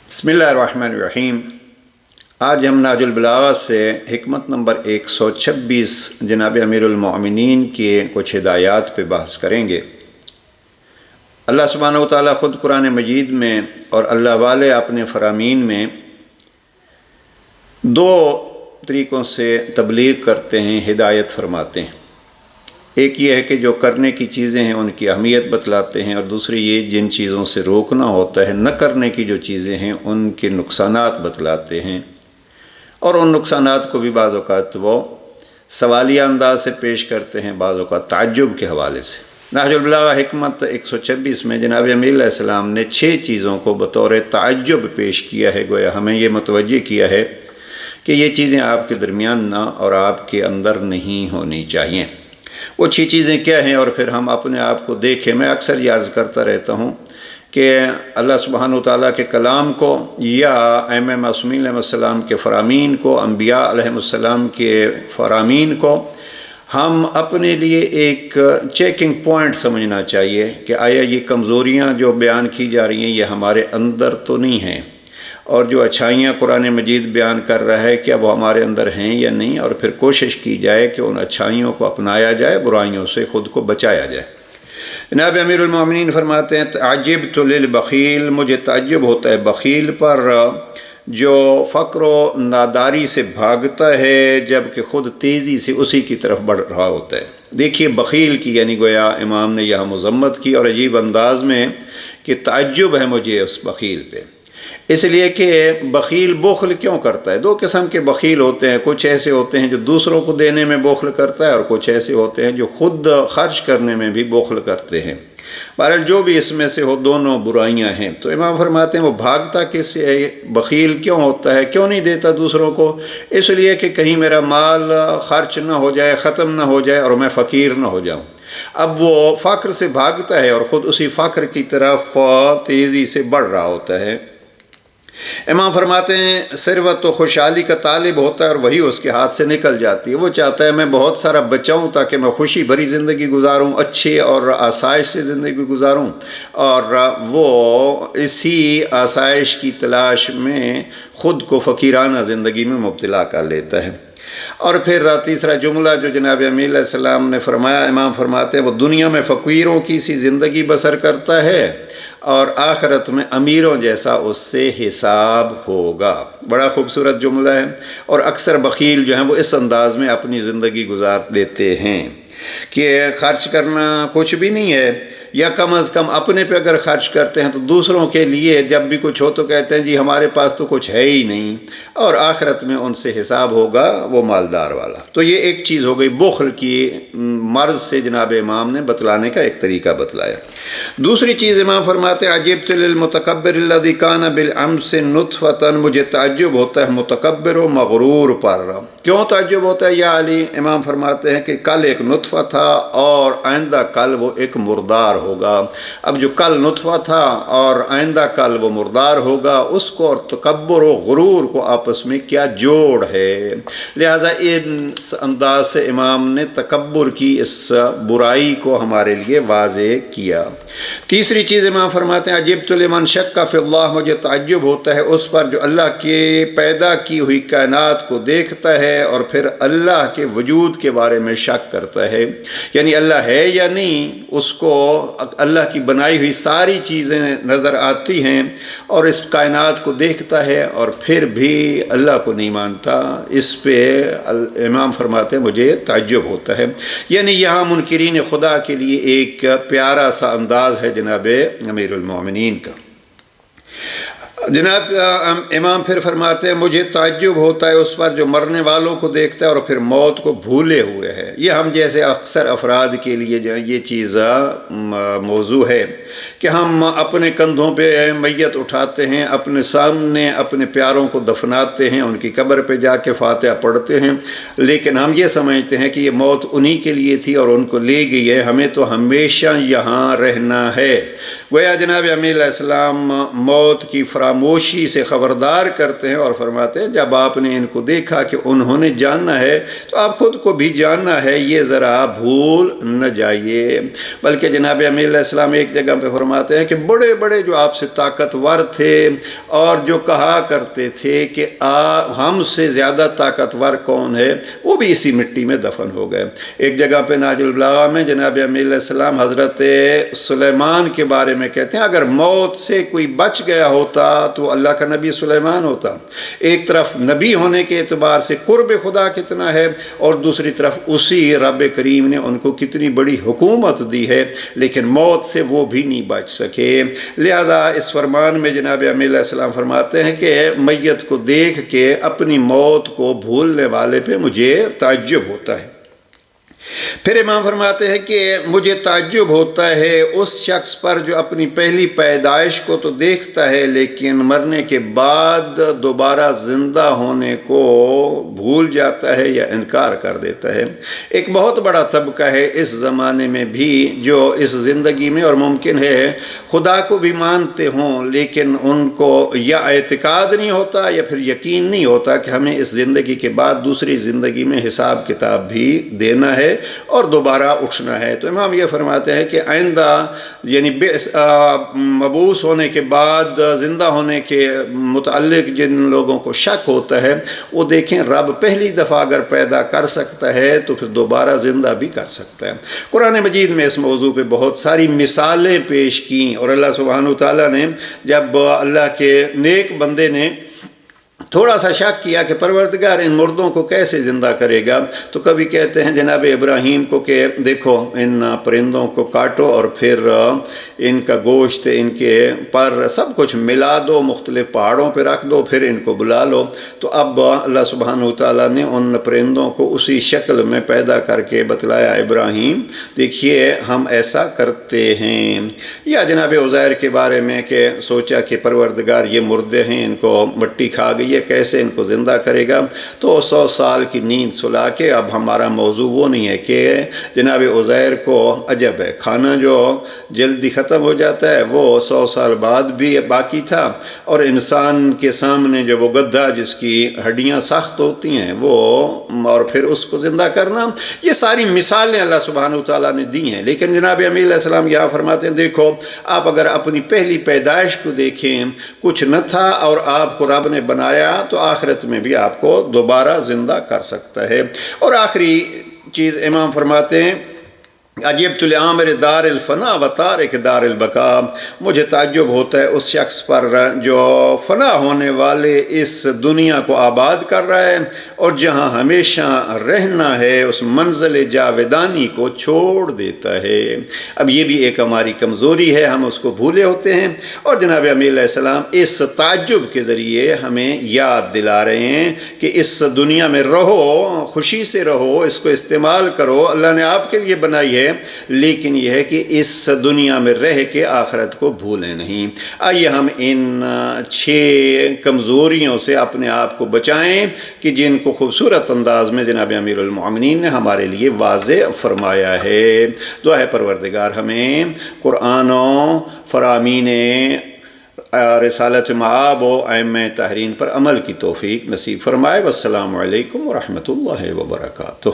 बिस्मिल्लाहिर्रहमानिर्रहीम। आज हम नाजुल बलागा से हिकमत नंबर 126 जनाब अमीरुल मोमिनीन के कुछ हिदायत पे बहस करेंगे। अल्लाह सुब्हानहू व तआला ख़ुद कुरान मजीद में और अल्लाह वाले अपने फ़रामीन में दो तरीक़ों से तबलीग करते हैं, हिदायत फरमाते हैं। एक ये है कि जो करने की चीज़ें हैं उनकी अहमियत बतलाते हैं, और दूसरी ये जिन चीज़ों से रोकना होता है, न करने की जो चीज़ें हैं उनके नुकसानात बतलाते हैं। और उन नुकसानात को भी बाज़ औक़ात वो सवालिया अंदाज से पेश करते हैं, बाज़ औक़ात ताज्जुब के हवाले से। नहजुल बलागा हिकमत 126 में जनाब अमीर अलैहिस्सलाम ने 6 चीज़ों को बतौर ताज्जुब पेश किया है। गोया हमें ये मुतवज्जे किया है कि ये चीज़ें आपके दरमियान ना और आपके अंदर नहीं होनी चाहिए। वो 6 चीज़ें क्या हैं, और फिर हम अपने आप को देखें। मैं अक्सर याद करता रहता हूँ कि अल्लाह सुब्हानहू तआला के कलाम को या आइम्मा मासूमीन अलैहिस्सलाम के फ़रामीन को, अम्बिया अलैहिस्सलाम के फ़रामीन को हम अपने लिए एक चेकिंग पॉइंट समझना चाहिए कि आया ये कमज़ोरियाँ जो बयान की जा रही हैं ये हमारे अंदर तो नहीं हैं, और जो अच्छाइयाँ कुरान मजीद बयान कर रहा है क्या वो हमारे अंदर हैं या नहीं, और फिर कोशिश की जाए कि उन अच्छाइयों को अपनाया जाए, बुराइयों से ख़ुद को बचाया जाए। जनाब अमीरुल मोमिनीन फरमाते हैं, अजिब्तु लिल बख़ील, मुझे ताज्जुब होता है बख़ील पर जो फ़क्र व नादारी से भागता है जबकि ख़ुद तेज़ी से उसी की तरफ बढ़ रहा होता है। देखिए बख़ील की यानी गोया इमाम ने यहाँ मज़म्मत की और अजीब अंदाज़ में कि ताज्जुब है मुझे उस बख़ील पे, इसलिए कि बख़ील बुख़्ल क्यों करता है। 2 किस्म के बख़ील होते हैं। कुछ ऐसे होते हैं जो दूसरों को देने में बुख़्ल करता है, और कुछ ऐसे होते हैं जो ख़ुद खर्च करने में भी बुख़्ल करते हैं। बहरहाल जो भी इसमें से हो, दोनों बुराइयां हैं। तो इमाम फरमाते हैं वो भागता किससे है, बख़ील क्यों होता है, क्यों नहीं देता दूसरों को? इसलिए कि कहीं मेरा माल खर्च ना हो जाए, ख़त्म ना हो जाए और मैं फ़कीर ना हो जाऊँ। अब वो फ़क्र से भागता है और ख़ुद उसी फ़क्र की तरफ तेज़ी से बढ़ रहा होता है। इमाम फरमाते हैं सिरवत तो खुशहाली का तालिब होता है और वही उसके हाथ से निकल जाती है। वो चाहता है मैं बहुत सारा बचाऊं ताकि मैं खुशी भरी ज़िंदगी गुजारूं, अच्छे और आसाइश से ज़िंदगी गुजारूं, और वो इसी आसाइश की तलाश में ख़ुद को फ़कीराना ज़िंदगी में मुब्तला कर लेता है। और फिर तीसरा जुमला जो जनाब अमीर अलैहिस्सलाम ने फरमाया, इमाम फरमाते हैं वो दुनिया में फ़कीरों की सी ज़िंदगी बसर करता है और आखिरत में अमीरों जैसा उससे हिसाब होगा। बड़ा खूबसूरत जुमला है, और अक्सर बख़ील जो हैं वो इस अंदाज़ में अपनी ज़िंदगी गुजार देते हैं कि खर्च करना कुछ भी नहीं है, या कम अज़ कम अपने पे अगर खर्च करते हैं तो दूसरों के लिए जब भी कुछ हो तो कहते हैं जी हमारे पास तो कुछ है ही नहीं, और आखिरत में उनसे हिसाब होगा वो मालदार वाला। तो ये एक चीज़ हो गई, बुख़्ल की मर्ज़ से जनाब इमाम ने बतलाने का एक तरीका बतलाया। दूसरी चीज़ इमाम फरमाते हैं अजिब्तु लिल मुतकब्बिर अल्लज़ी काना बिल अम्सि नुत्फ़तन, मुझे ताज्जुब होता है मुतकब्बिर व मग़रूर पर। क्यों ताज्जुब होता है या अली? इमाम फरमाते हैं कि कल एक नुत्फ़ा था और आइंदा कल वो एक मुर्दार होगा। अब जो कल नुत्फ़ा था और आइंदा कल वो मुर्दार होगा, उसको और तकब्बुर व गुरूर को आपस में क्या जोड़ है। लिहाजा इस अंदाज से इमाम ने तकब्बुर की इस बुराई को हमारे लिए वाज़े किया। तीसरी चीज़ इमाम फरमाते हैं अजिब्तु लिमन शक्का फ़िल्लाह, मुझे ताज्जुब होता है उस पर जो अल्लाह के पैदा की हुई कायनात को देखता है और फिर अल्लाह के वजूद के बारे में शक करता है, यानी अल्लाह है या नहीं। उसको अल्लाह की बनाई हुई सारी चीज़ें नज़र आती हैं और इस कायनात को देखता है और फिर भी अल्लाह को नहीं मानता। इस पे इमाम फरमाते हैं मुझे ताज्जुब होता है। यानी यहाँ मुनकिरीन खुदा के लिए एक प्यारा सा अंदाज़ है जनाब अमीरुल मोमिनीन का। जनाब इमाम फिर फरमाते हैं मुझे ताज्जुब होता है उस पर जो मरने वालों को देखता है और फिर मौत को भूले हुए है। ये हम जैसे अक्सर अफराद के लिए जो ये चीज़ मौजू है कि हम अपने कंधों पे मैयत उठाते हैं, अपने सामने अपने प्यारों को दफनाते हैं, उनकी कब्र पे जाके फातिहा पढ़ते हैं, लेकिन हम ये समझते हैं कि ये मौत उन्हीं के लिए थी और उनको ले गई है, हमें तो हमेशा यहाँ रहना है। गोया जनाब अमीर अलैहिस्सलाम मौत की फरामोशी से ख़बरदार करते हैं और फरमाते हैं जब आपने इनको देखा कि उन्होंने जानना है तो आप ख़ुद को भी जानना ہے یہ ذرا بھول نہ جائیے۔ بلکہ جناب امیر علیہ السلام ایک جگہ پہ فرماتے ہیں کہ بڑے بڑے جو آپ سے طاقتور تھے اور جو کہا کرتے تھے کہ ہم سے زیادہ طاقتور کون ہے، وہ بھی اسی مٹی میں دفن ہو گئے۔ ایک جگہ پہ نہج البلاغہ میں جناب امیر علیہ السلام حضرت سلیمان کے بارے میں کہتے ہیں اگر موت سے کوئی بچ گیا ہوتا تو اللہ کا نبی سلیمان ہوتا۔ ایک طرف نبی ہونے کے اعتبار سے قرب خدا کتنا ہے، اور دوسری طرف اسی رب کریم نے ان کو کتنی بڑی حکومت دی ہے، لیکن موت سے وہ بھی نہیں بچ سکے۔ لہذا اس فرمان میں جناب امیر علیہ السلام فرماتے ہیں کہ میت کو دیکھ کے اپنی موت کو بھولنے والے پہ مجھے تعجب ہوتا ہے۔ پھر امام فرماتے ہیں کہ مجھے تعجب ہوتا ہے اس شخص پر جو اپنی پہلی پیدائش کو تو دیکھتا ہے لیکن مرنے کے بعد دوبارہ زندہ ہونے کو بھول جاتا ہے یا انکار کر دیتا ہے۔ ایک بہت بڑا طبقہ ہے اس زمانے میں بھی جو اس زندگی میں، اور ممکن ہے خدا کو بھی مانتے ہوں لیکن ان کو یا اعتقاد نہیں ہوتا یا پھر یقین نہیں ہوتا کہ ہمیں اس زندگی کے بعد دوسری زندگی میں حساب کتاب بھی دینا ہے اور دوبارہ اٹھنا ہے۔ تو امام یہ فرماتے ہیں کہ آئندہ یعنی مبعوث ہونے کے بعد زندہ ہونے کے متعلق جن لوگوں کو شک ہوتا ہے وہ دیکھیں رب پہلی دفعہ اگر پیدا کر سکتا ہے تو پھر دوبارہ زندہ بھی کر سکتا ہے۔ قرآن مجید میں اس موضوع پہ بہت ساری مثالیں پیش کیں، اور اللہ سبحانہ وتعالیٰ نے جب اللہ کے نیک بندے نے تھوڑا سا شک کیا کہ پروردگار ان مردوں کو کیسے زندہ کرے گا، تو کبھی کہتے ہیں جناب ابراہیم کو کہ دیکھو ان پرندوں کو کاٹو اور پھر ان کا گوشت، ان کے پر سب کچھ ملا دو، مختلف پہاڑوں پہ رکھ دو، پھر ان کو بلا لو۔ تو اب اللہ سبحانہ وتعالیٰ نے ان پرندوں کو اسی شکل میں پیدا کر کے بتلایا ابراہیم دیکھیے ہم ایسا کرتے ہیں۔ یا جناب عزیر کے بارے میں کہ سوچا کہ پروردگار یہ مردے ہیں، ان کو مٹی کھا گئی، کیسے ان کو زندہ کرے گا؟ تو 100 سال کی نیند سلا کے، اب ہمارا موضوع وہ نہیں ہے کہ جناب عزیر کو عجب ہے، کھانا جو جلدی ختم ہو جاتا ہے وہ 100 سال بعد بھی باقی تھا، اور انسان کے سامنے جو وہ گدھا جس کی ہڈیاں سخت ہوتی ہیں وہ، اور پھر اس کو زندہ کرنا، یہ ساری مثالیں اللہ سبحانہ وتعالیٰ نے دی ہیں۔ لیکن جناب امیر علیہ السلام یہاں فرماتے ہیں دیکھو آپ اگر اپنی پہلی پیدائش کو دیکھیں کچھ نہ تھا اور آپ کو رب نے بنایا تو آخرت میں بھی آپ کو دوبارہ زندہ کر سکتا ہے۔ اور آخری چیز امام فرماتے ہیں عجبت لعامر دار الفنا و تارک دار البقاء، مجھے تعجب ہوتا ہے اس شخص پر جو فنا ہونے والے اس دنیا کو آباد کر رہا ہے اور جہاں ہمیشہ رہنا ہے اس منزل جاودانی کو چھوڑ دیتا ہے۔ اب یہ بھی ایک ہماری کمزوری ہے، ہم اس کو بھولے ہوتے ہیں، اور جناب امیر علیہ السلام اس تعجب کے ذریعے ہمیں یاد دلا رہے ہیں کہ اس دنیا میں رہو، خوشی سے رہو، اس کو استعمال کرو، اللہ نے آپ کے لیے بنائی ہے، لیکن یہ ہے کہ اس دنیا میں رہ کے آخرت کو بھولیں نہیں۔ آئیے ہم ان 6 کمزوریوں سے اپنے آپ کو بچائیں کہ جن کو خوبصورت انداز میں جناب امیر المومنین نے ہمارے لیے واضح فرمایا ہے۔ دعا ہے پروردگار ہمیں قرآن و فرامین رسالت معاب و ائمہ طاہرین پر عمل کی توفیق نصیب فرمائے۔ والسلام علیکم ورحمۃ اللہ وبرکاتہ۔